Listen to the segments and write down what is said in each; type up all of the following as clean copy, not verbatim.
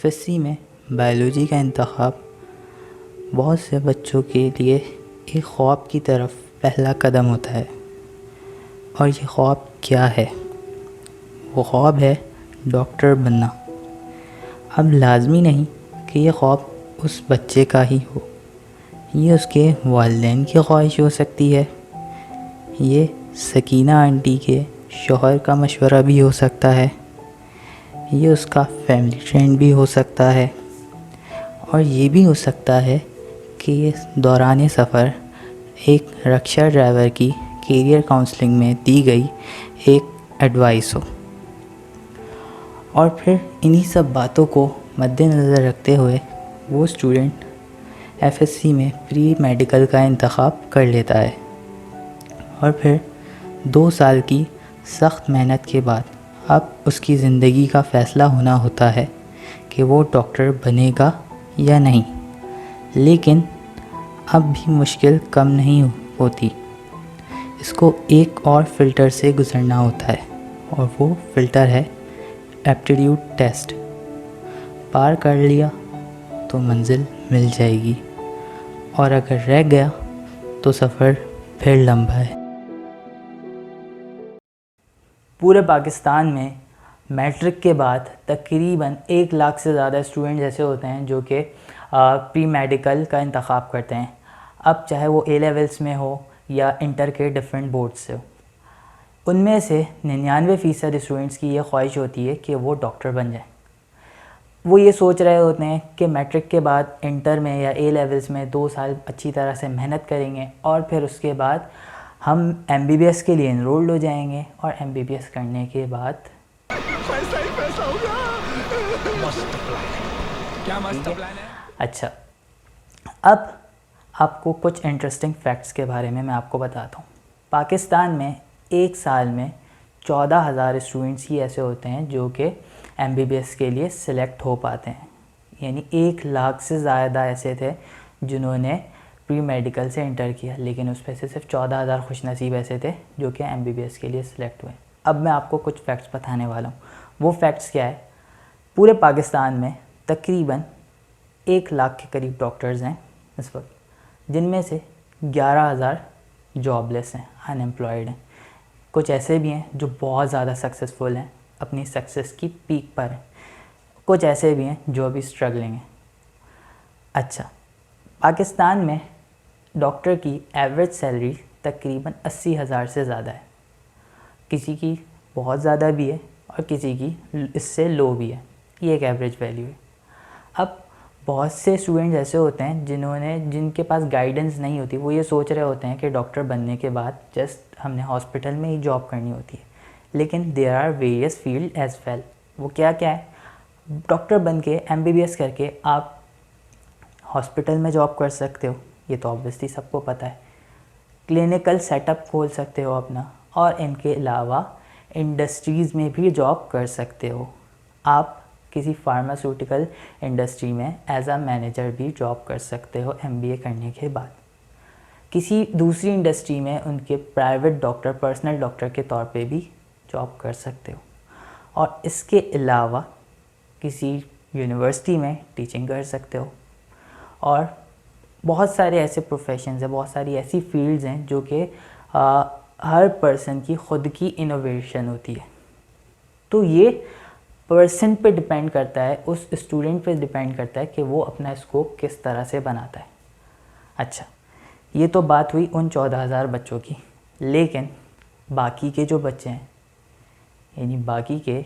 FSc में biology का इंतखाब बहुत से बच्चों के लिए एक ख्वाब की तरफ पहला कदम होता है। और ये ख्वाब क्या है? वो ख्वाब है डॉक्टर बनना। अब लाजमी नहीं कि ये ख्वाब उस बच्चे का ही हो, ये उसके वालिदैन की ख्वाहिश हो सकती है, ये सकीना आंटी के शौहर का मशवरा भी हो सकता है, ये उसका फैमिली फ्रेंड भी हो सकता है, और ये भी हो सकता है कि ये दौरान सफ़र एक रक्षा ड्राइवर की कैरियर काउंसलिंग में दी गई एक एडवाइस हो। और फिर इन्हीं सब बातों को मद्देनज़र रखते हुए वो स्टूडेंट एफएससी में प्री मेडिकल का इंतखाब कर लेता है। और फिर 2 साल की सख्त मेहनत के बाद अब उसकी ज़िंदगी का फ़ैसला होना होता है कि वो डॉक्टर बनेगा या नहीं। लेकिन अब भी मुश्किल कम नहीं होती, इसको एक और फ़िल्टर से गुज़रना होता है, और वो फ़िल्टर है एप्टीट्यूड टेस्ट। पार कर लिया तो मंजिल मिल जाएगी, और अगर रह गया तो सफ़र फिर लंबा है। पूरे पाकिस्तान में मैट्रिक के बाद तकरीबन 1 लाख से ज़्यादा स्टूडेंट ऐसे होते हैं जो कि प्री मेडिकल का इंतखाब करते हैं। अब चाहे वो ए लेवल्स में हो या इंटर के डिफरेंट बोर्ड्स से हो, उनमें से 99% स्टूडेंट्स की ये ख्वाहिश होती है कि वो डॉक्टर बन जाए। वो ये सोच रहे होते हैं कि मैट्रिक के बाद इंटर में या ए लेवल्स में 2 साल अच्छी तरह से मेहनत करेंगे और फिर उसके बाद हम एमबीबीएस के लिए इनरोल्ड हो जाएंगे, और एमबीबीएस करने के बाद पैसा ही पैसा होगा। मस्त प्लान है। क्या मस्त प्लान है? अच्छा, अब आपको कुछ इंटरेस्टिंग फैक्ट्स के बारे में मैं आपको बताता हूँ। पाकिस्तान में एक साल में 14,000 स्टूडेंट्स ही ऐसे होते हैं जो कि एमबीबीएस के लिए सिलेक्ट हो पाते हैं। यानी 1 लाख से ज़्यादा ऐसे थे जिन्होंने प्री मेडिकल से इंटर किया, लेकिन उस में से सिर्फ 14,000 खुशनसीब ऐसे थे जो कि एमबीबीएस के लिए सिलेक्ट हुए। अब मैं आपको कुछ फैक्ट्स बताने वाला हूँ। वो फैक्ट्स क्या है? पूरे पाकिस्तान में तकरीबन 1 लाख के करीब डॉक्टर्स हैं इस वक्त, जिनमें से 11,000 जॉबलेस हैं, अनएम्प्लॉयड हैं। कुछ ऐसे भी हैं जो बहुत ज़्यादा सक्सेसफुल हैं, अपनी सक्सेस की पीक पर हैं। कुछ ऐसे भी हैं जो अभी स्ट्रगलिंग हैं। अच्छा, पाकिस्तान में डॉक्टर की एवरेज सैलरी तकरीबन 80,000 से ज़्यादा है। किसी की बहुत ज़्यादा भी है और किसी की इससे लो भी है। ये एक एवरेज वैल्यू है। अब बहुत से स्टूडेंट्स ऐसे होते हैं जिनके पास गाइडेंस नहीं होती। वो ये सोच रहे होते हैं कि डॉक्टर बनने के बाद जस्ट हमने हॉस्पिटल में ही जॉब करनी होती है, लेकिन there are various field as well. वो क्या क्या है? डॉक्टर बन के एमबीबीएस करके आप हॉस्पिटल में जॉब कर सकते हो, ये तो ऑब्वियसली सबको पता है। क्लिनिकल सेटअप खोल सकते हो अपना, और इनके अलावा इंडस्ट्रीज़ में भी जॉब कर सकते हो। आप किसी फार्मास्यूटिकल इंडस्ट्री में एज अ मैनेजर भी जॉब कर सकते हो एमबीए करने के बाद। किसी दूसरी इंडस्ट्री में उनके प्राइवेट डॉक्टर, पर्सनल डॉक्टर के तौर पे भी जॉब कर सकते हो। और इसके अलावा किसी यूनिवर्सिटी में टीचिंग कर सकते हो। और बहुत सारे ऐसे प्रोफेशंस हैं, बहुत सारी ऐसी फील्ड्स हैं जो कि हर पर्सन की ख़ुद की इनोवेशन होती है। तो ये पर्सन पे डिपेंड करता है, उस स्टूडेंट पे डिपेंड करता है कि वो अपना स्कोप किस तरह से बनाता है। अच्छा, ये तो बात हुई उन 14,000 बच्चों की, लेकिन बाकी के जो बच्चे हैं, यानी बाकी के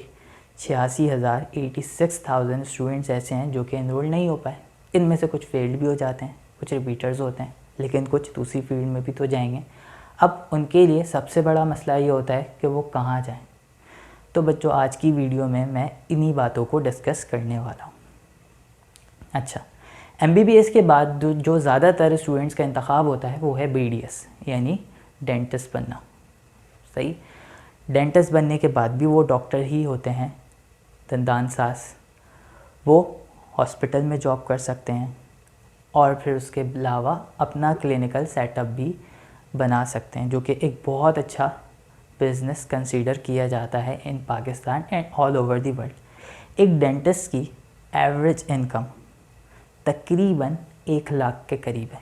86,000 स्टूडेंट्स ऐसे हैं जो कि एनरोल नहीं हो पाए। इनमें से कुछ फेल्ड भी हो जाते हैं, कुछ रिपीटर्स होते हैं, लेकिन कुछ दूसरी फील्ड में भी तो जाएंगे। अब उनके लिए सबसे बड़ा मसला ये होता है कि वो कहाँ जाएं। तो बच्चों, आज की वीडियो में मैं इन्हीं बातों को डिस्कस करने वाला हूँ। अच्छा, एमबीबीएस के बाद जो ज़्यादातर स्टूडेंट्स का इंतखाब होता है वो है बीडीएस, यानी डेंटिस्ट बनना। सही, डेंटिस्ट बनने के बाद भी वो डॉक्टर ही होते हैं, दंदानसाज। वो हॉस्पिटल में जॉब कर सकते हैं और फिर उसके अलावा अपना क्लिनिकल सेटअप भी बना सकते हैं, जो कि एक बहुत अच्छा बिज़नेस कंसीडर किया जाता है in Pakistan and all over the world. एक डेंटिस्ट की एवरेज इनकम तकरीबन 1 लाख के करीब है।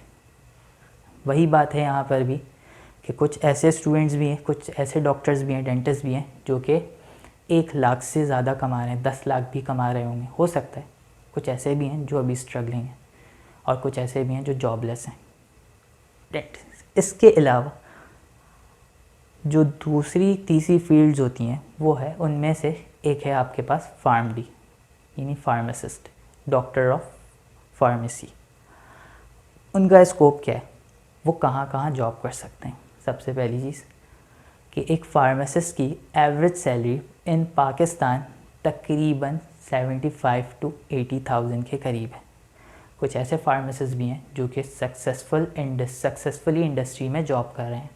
वही बात है यहाँ पर भी कि कुछ ऐसे स्टूडेंट्स भी हैं, कुछ ऐसे डॉक्टर्स भी हैं, डेंटिस्ट भी हैं जो कि 1 लाख से ज़्यादा कमा रहे हैं, 10 लाख भी कमा रहे होंगे, हो सकता है। कुछ ऐसे भी हैं जो अभी स्ट्रगलिंग हैं और कुछ ऐसे भी हैं जो जॉबलेस हैं। इसके अलावा जो दूसरी तीसरी फील्ड्स होती हैं वो है, उनमें से एक है आपके पास फार्मडी यानी फार्मासिस्ट, डॉक्टर ऑफ फार्मेसी। उनका स्कोप क्या है, वो कहाँ कहाँ जॉब कर सकते हैं। सबसे पहली चीज़ कि एक फार्मासिस्ट की एवरेज सैलरी इन पाकिस्तान तकरीबन 75 to 80,000 के करीब है। कुछ ऐसे फार्मासिस्ट भी हैं जो कि सक्सेसफुली इंडस्ट्री में जॉब कर रहे हैं,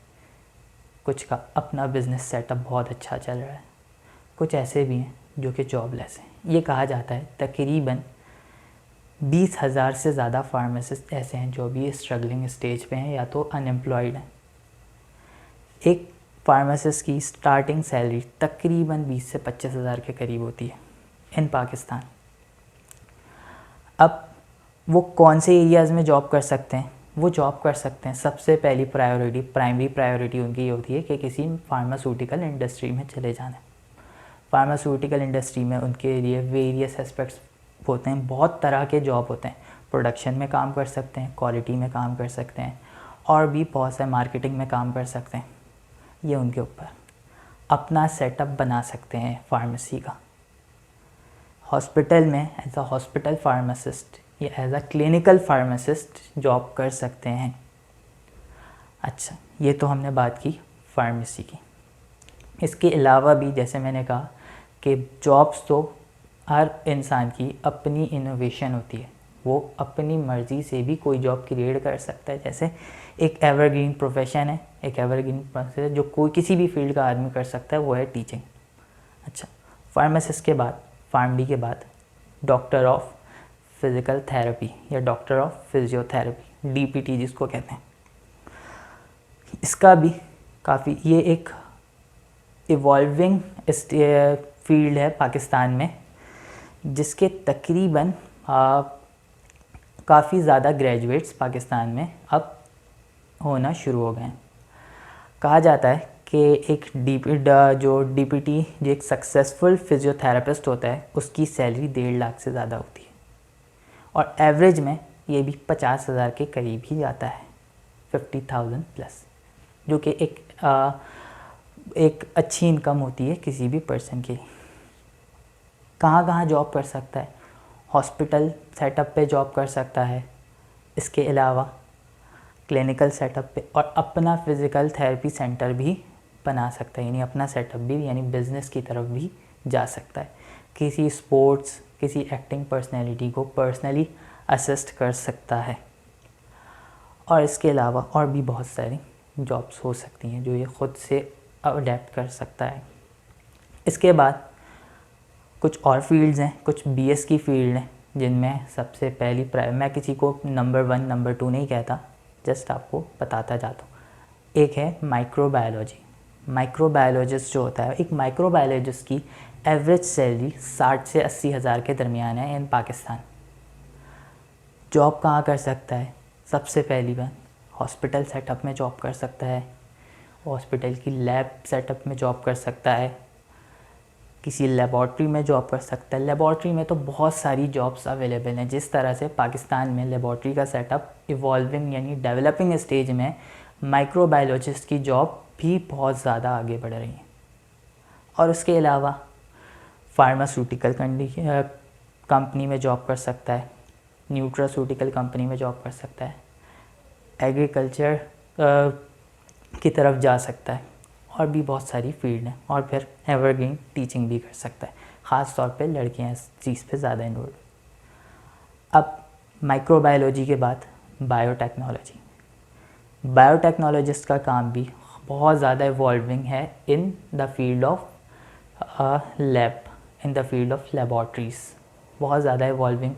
कुछ का अपना बिज़नेस सेटअप बहुत अच्छा चल रहा है, कुछ ऐसे भी हैं जो कि जॉबलेस हैं। ये कहा जाता है तकरीबन 20,000 से ज़्यादा फार्मासिस्ट ऐसे हैं जो भी स्ट्रगलिंग स्टेज पे हैं या तो अनएम्प्लॉयड हैं। एक फार्मासिस्ट की स्टार्टिंग सैलरी तकरीबन 20 से 25,000 के करीब होती है इन पाकिस्तान। अब वो कौन से एरियाज़ में जॉब कर सकते हैं, वो जॉब कर सकते हैं, सबसे पहली प्राइमरी प्रायोरिटी उनकी ये होती है कि किसी फार्मास्यूटिकल इंडस्ट्री में चले जाना है। फार्मास्यूटिकल इंडस्ट्री में उनके लिए वेरियस एस्पेक्ट्स होते हैं, बहुत तरह के जॉब होते हैं। प्रोडक्शन में काम कर सकते हैं, क्वालिटी में काम कर सकते हैं, और भी बहुत से मार्केटिंग में काम कर सकते हैं। ये उनके ऊपर अपना सेटअप बना सकते हैं फार्मेसी का। हॉस्पिटल में एज अ हॉस्पिटल फार्मासिस्ट या as a clinical pharmacist job कर सकते हैं। अच्छा, ये तो हमने बात की फार्मेसी की। इसके अलावा भी जैसे मैंने कहा कि जॉब्स तो हर इंसान की अपनी इनोवेशन होती है, वो अपनी मर्ज़ी से भी कोई जॉब क्रिएट कर सकता है। जैसे एक एवरग्रीन प्रोफेशन है, एक एवरग्रीन प्रोफेशन जो कोई किसी भी फील्ड का आदमी कर सकता है, वो है टीचिंग। अच्छा, फार्मासिस्ट के बाद, फार्मडी के बाद डॉक्टर ऑफ फिज़िकल थेरेपी या डॉक्टर ऑफ फिजियोथेरेपी, डीपीटी जिसको कहते हैं। इसका भी काफ़ी, ये एक इवॉल्विंग फील्ड है पाकिस्तान में, जिसके तकरीबन काफ़ी ज़्यादा ग्रेजुएट्स पाकिस्तान में अब होना शुरू हो गए हैं। कहा जाता है कि एक जो एक सक्सेसफुल फिजियोथेरेपिस्ट होता है, उसकी सैलरी 1.5 लाख से ज़्यादा होती है, और एवरेज में ये भी 50,000 के करीब ही जाता है, 50,000 प्लस, जो कि एक अच्छी इनकम होती है किसी भी पर्सन की। कहाँ कहाँ जॉब कर सकता है, हॉस्पिटल सेटअप पे जॉब कर सकता है, इसके अलावा क्लिनिकल सेटअप पे, और अपना फिज़िकल थेरेपी सेंटर भी बना सकता है, यानी अपना सेटअप भी, यानी बिज़नेस की तरफ भी जा सकता है। किसी स्पोर्ट्स, किसी एक्टिंग पर्सनैलिटी को पर्सनली असिस्ट कर सकता है। और इसके अलावा और भी बहुत सारी जॉब्स हो सकती हैं जो ये ख़ुद से अडेप्ट कर सकता है। इसके बाद कुछ और फील्ड्स हैं, कुछ बीएस की फील्ड हैं, जिनमें सबसे पहली मैं किसी को नंबर 1 नंबर 2 नहीं कहता, जस्ट आपको बताता जाता हूँ। एक है माइक्रोबायोलॉजी। माइक्रोबायोलॉजिस्ट जो होता है, एक माइक्रोबायोलॉजिस्ट की एवरेज सैलरी 60 से 80,000 के दरमियान है इन पाकिस्तान। जॉब कहाँ कर सकता है, सबसे पहली बार हॉस्पिटल सेटअप में जॉब कर सकता है, हॉस्पिटल की लैब सेटअप में जॉब कर सकता है, किसी लेबॉर्ट्री में जॉब कर सकता है। लेबॉर्ट्री में तो बहुत सारी जॉब्स अवेलेबल हैं। जिस तरह से पाकिस्तान में लेबॉर्ट्री का सेटअप इवॉल्विंग यानी डेवलपिंग स्टेज में, माइक्रोबायोलॉजिस्ट की जॉब भी बहुत ज़्यादा आगे बढ़ रही है। और उसके अलावा फार्मास्यूटिकल कंपनी में जॉब कर सकता है, न्यूट्रास्यूटिकल कंपनी में जॉब कर सकता है, एग्रीकल्चर की तरफ जा सकता है, और भी बहुत सारी फील्ड हैं। और फिर एवरग्रीन टीचिंग भी कर सकता है, ख़ास तौर पे लड़कियां इस चीज़ पे ज़्यादा इन्वॉल्व। अब माइक्रोबायोलॉजी के बाद बायोटेक्नोलॉजी। बायोटेक्नोलॉजिस्ट का काम भी बहुत ज़्यादा इवॉल्विंग है in the field of lab, in the field of laboratories, बहुत ज़्यादा इवॉल्विंग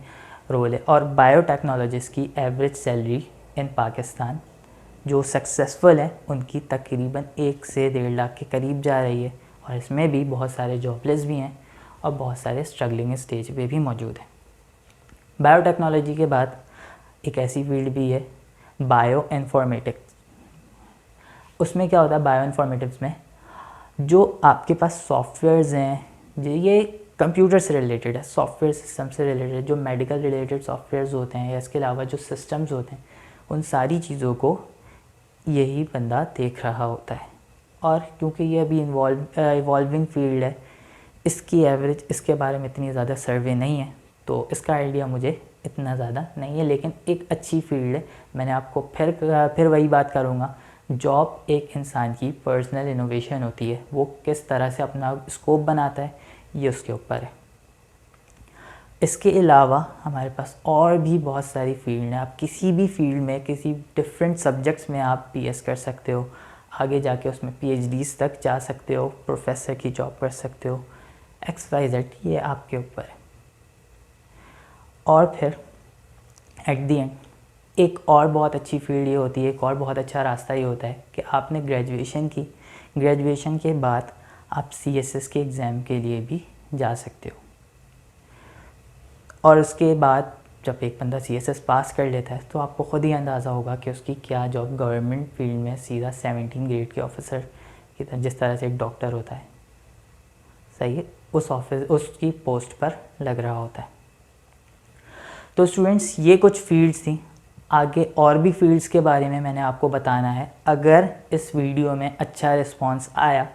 रोल है। और बायोटेक्नोलॉजिस्ट की एवरेज सैलरी इन पाकिस्तान जो सक्सेसफुल है उनकी तकरीबन 1 से 1.5 लाख के करीब जा रही है। और इसमें भी बहुत सारे जॉबलेस भी हैं और बहुत सारे स्ट्रगलिंग स्टेज पे भी मौजूद हैं। बायोटेक्नोलॉजी के बाद एक ऐसी फील्ड भी है बायो इन्फॉर्मेटिक्स। उसमें क्या होता है, बायो इन्फॉर्मेटिक्स में जो आपके पास सॉफ्टवेयर्स हैं, ये कंप्यूटर से रिलेटेड है, सॉफ्टवेयर सिस्टम से रिलेटेड, जो मेडिकल रिलेटेड सॉफ्टवेयर्स होते हैं या इसके अलावा जो सिस्टम्स होते हैं, उन सारी चीज़ों को यही बंदा देख रहा होता है। और क्योंकि ये अभी इवॉल्विंग फील्ड है, इसकी एवरेज इसके बारे में इतनी ज़्यादा सर्वे नहीं है, तो इसका आइडिया मुझे इतना ज़्यादा नहीं है, लेकिन एक अच्छी फील्ड है। मैंने आपको फिर वही बात करूँगा, जॉब एक इंसान की पर्सनल इनोवेशन होती है, वो किस तरह से अपना स्कोप बनाता है ये उसके ऊपर है। इसके अलावा हमारे पास और भी बहुत सारी फील्ड हैं। आप किसी भी फील्ड में, किसी डिफरेंट सब्जेक्ट्स में आप पीएस कर सकते हो, आगे जाके उसमें पीएचडीज़ तक जा सकते हो, प्रोफेसर की जॉब कर सकते हो, XYZ, ये आपके ऊपर है। और फिर एट दी एंड एक और बहुत अच्छी फील्ड ये होती है, एक और बहुत अच्छा रास्ता ये होता है कि आपने ग्रेजुएशन की, ग्रेजुएशन के बाद आप CSS के एग्ज़ाम के लिए भी जा सकते हो। और उसके बाद जब एक बंदा CSS पास कर लेता है तो आपको ख़ुद ही अंदाज़ा होगा कि उसकी क्या जॉब गवर्नमेंट फील्ड में सीधा 17 ग्रेड के ऑफिसर की तरह, जिस तरह से एक डॉक्टर होता है, सही है, उसकी पोस्ट पर लग रहा होता है। तो स्टूडेंट्स, ये कुछ फील्ड्स थी। आगे और भी फील्ड्स के बारे में मैंने आपको बताना है। अगर इस वीडियो में अच्छा रिस्पांस आया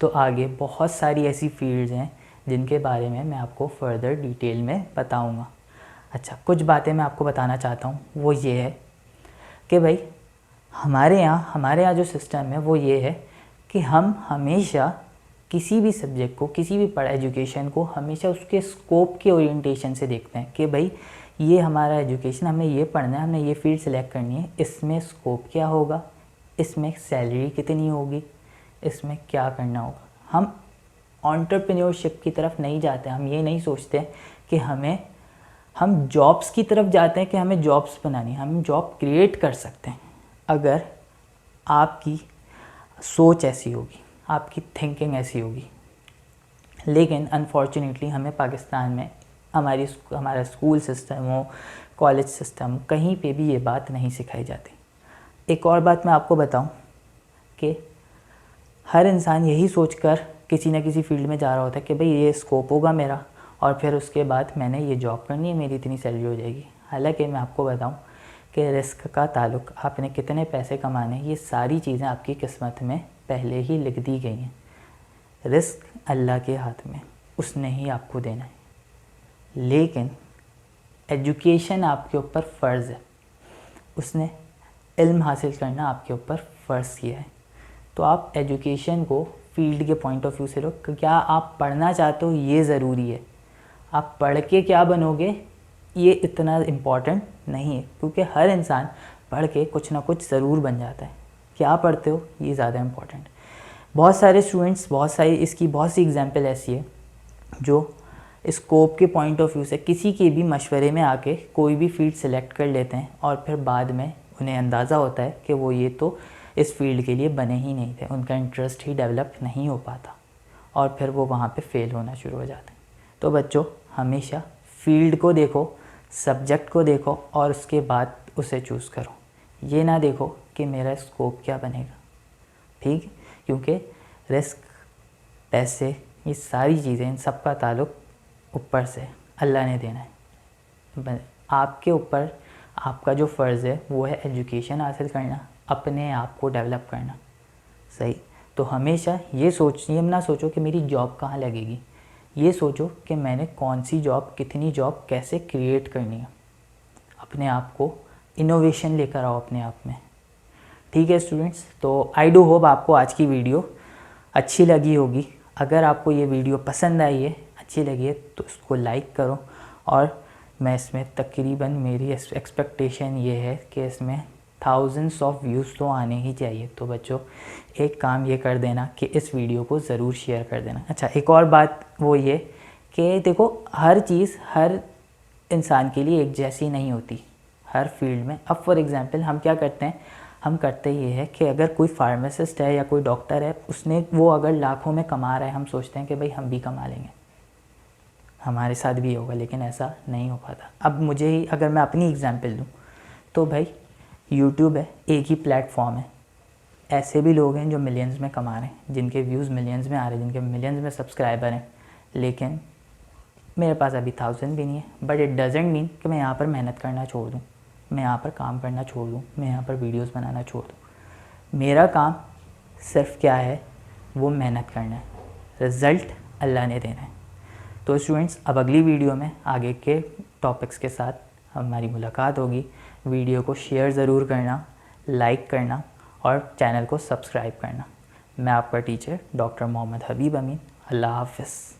तो आगे बहुत सारी ऐसी फील्ड्स हैं जिनके बारे में मैं आपको फर्दर डिटेल में बताऊंगा। अच्छा, कुछ बातें मैं आपको बताना चाहता हूँ, वो ये है कि भाई हमारे यहाँ जो सिस्टम है वो ये है कि हम हमेशा किसी भी सब्जेक्ट को, किसी भी एजुकेशन को हमेशा उसके स्कोप के ओरिएंटेशन से देखते हैं कि भाई ये हमारा एजुकेशन, हमें ये पढ़ना है, हमें ये फील्ड सेलेक्ट करनी है, इसमें स्कोप क्या होगा, इसमें सैलरी कितनी होगी, इसमें क्या करना होगा। हम एंटरप्रेन्योरशिप की तरफ नहीं जाते, हम ये नहीं सोचते कि हम जॉब्स की तरफ जाते हैं कि हमें जॉब्स बनानी है। हम जॉब क्रिएट कर सकते हैं अगर आपकी सोच ऐसी होगी, आपकी थिंकिंग ऐसी होगी। लेकिन अनफॉर्चुनेटली हमें पाकिस्तान में हमारा स्कूल सिस्टम हो, कॉलेज सिस्टम, कहीं पे भी ये बात नहीं सिखाई जाती। एक और बात मैं आपको बताऊं कि हर इंसान यही सोचकर किसी न किसी फील्ड में जा रहा होता है कि भाई ये स्कोप होगा मेरा और फिर उसके बाद मैंने ये जॉब करनी है, मेरी इतनी सैलरी हो जाएगी। हालांकि मैं आपको बताऊं कि रिस्क का ताल्लुक, आपने कितने पैसे कमाने, ये सारी चीज़ें आपकी किस्मत में पहले ही लिख दी गई हैं। रिस्क अल्लाह के हाथ में, उसने ही आपको देना है। लेकिन एजुकेशन आपके ऊपर फ़र्ज़ है, उसने इल्म हासिल करना आपके ऊपर फ़र्ज़ किया है। तो आप एजुकेशन को फील्ड के पॉइंट ऑफ व्यू से लो। क्या आप पढ़ना चाहते हो, ये ज़रूरी है। आप पढ़ के क्या बनोगे ये इतना इम्पॉर्टेंट नहीं है, क्योंकि हर इंसान पढ़ के कुछ ना कुछ ज़रूर बन जाता है। क्या पढ़ते हो ये ज़्यादा इम्पॉर्टेंट। बहुत सारे स्टूडेंट्स, इसकी बहुत सी एग्जाम्पल ऐसी है जो स्कोप के पॉइंट ऑफ व्यू से किसी के भी मशवरे में आके कोई भी फील्ड सेलेक्ट कर लेते हैं और फिर बाद में उन्हें अंदाज़ा होता है कि वो ये तो इस फील्ड के लिए बने ही नहीं थे, उनका इंटरेस्ट ही डेवलप नहीं हो पाता और फिर वो वहाँ पे फेल होना शुरू हो जाते हैं। तो बच्चों, हमेशा फील्ड को देखो, सब्जेक्ट को देखो और उसके बाद उसे चूज़ करो। ये ना देखो कि मेरा स्कोप क्या बनेगा, ठीक? क्योंकि रिस्क, पैसे, ये सारी चीज़ें, इन सब का ताल्लुक ऊपर से अल्लाह ने देना है। आपके ऊपर आपका जो फ़र्ज़ है वो है एजुकेशन हासिल करना, अपने आप को डेवलप करना, सही? तो हमेशा ये ना सोचो कि मेरी जॉब कहाँ लगेगी, ये सोचो कि मैंने कौन सी जॉब, कितनी जॉब, कैसे क्रिएट करनी है। अपने आप को इनोवेशन लेकर आओ अपने आप में, ठीक है स्टूडेंट्स? तो आई डू होप आपको आज की वीडियो अच्छी लगी होगी। अगर आपको ये वीडियो पसंद आई है, अच्छी लगी है, तो इसको लाइक करो। और मैं इसमें तकरीबन, मेरी एक्सपेक्टेशन ये है कि इसमें थाउजेंड्स ऑफ व्यूज़ तो आने ही चाहिए। तो बच्चों, एक काम ये कर देना कि इस वीडियो को ज़रूर शेयर कर देना। अच्छा, एक और बात वो ये कि देखो, हर चीज़ हर इंसान के लिए एक जैसी नहीं होती हर फील्ड में। अब फॉर एग्ज़ाम्पल हम क्या करते हैं, हम करते ये है कि अगर कोई फार्मासिस्ट है या कोई डॉक्टर है, वो अगर लाखों में कमा रहा है, हम सोचते हैं कि भाई हम भी कमा लेंगे। हमारे साथ भी होगा, लेकिन ऐसा नहीं हो पाता। अब मुझे ही अगर मैं अपनी एग्जांपल दूँ तो भाई यूट्यूब है, एक ही प्लेटफॉर्म है, ऐसे भी लोग हैं जो मिलियंस में कमा रहे हैं, जिनके व्यूज़ मिलियंस में आ रहे हैं, जिनके मिलियंस में सब्सक्राइबर हैं, लेकिन मेरे पास अभी 1000 भी नहीं है। बट इट डजेंट मीन कि मैं यहाँ पर मेहनत करना छोड़ दूँ, मैं यहाँ पर काम करना छोड़ दूँ, मैं यहाँ पर वीडियोस बनाना छोड़ दूँ। मेरा काम सिर्फ क्या है, वो मेहनत करना है, रिज़ल्ट अल्लाह ने देना है। तो स्टूडेंट्स, अब अगली वीडियो में आगे के टॉपिक्स के साथ हमारी मुलाकात होगी। वीडियो को शेयर ज़रूर करना, लाइक करना और चैनल को सब्सक्राइब करना। मैं आपका टीचर डॉक्टर मोहम्मद हबीब अमीन। अल्लाह हाफ़िज़।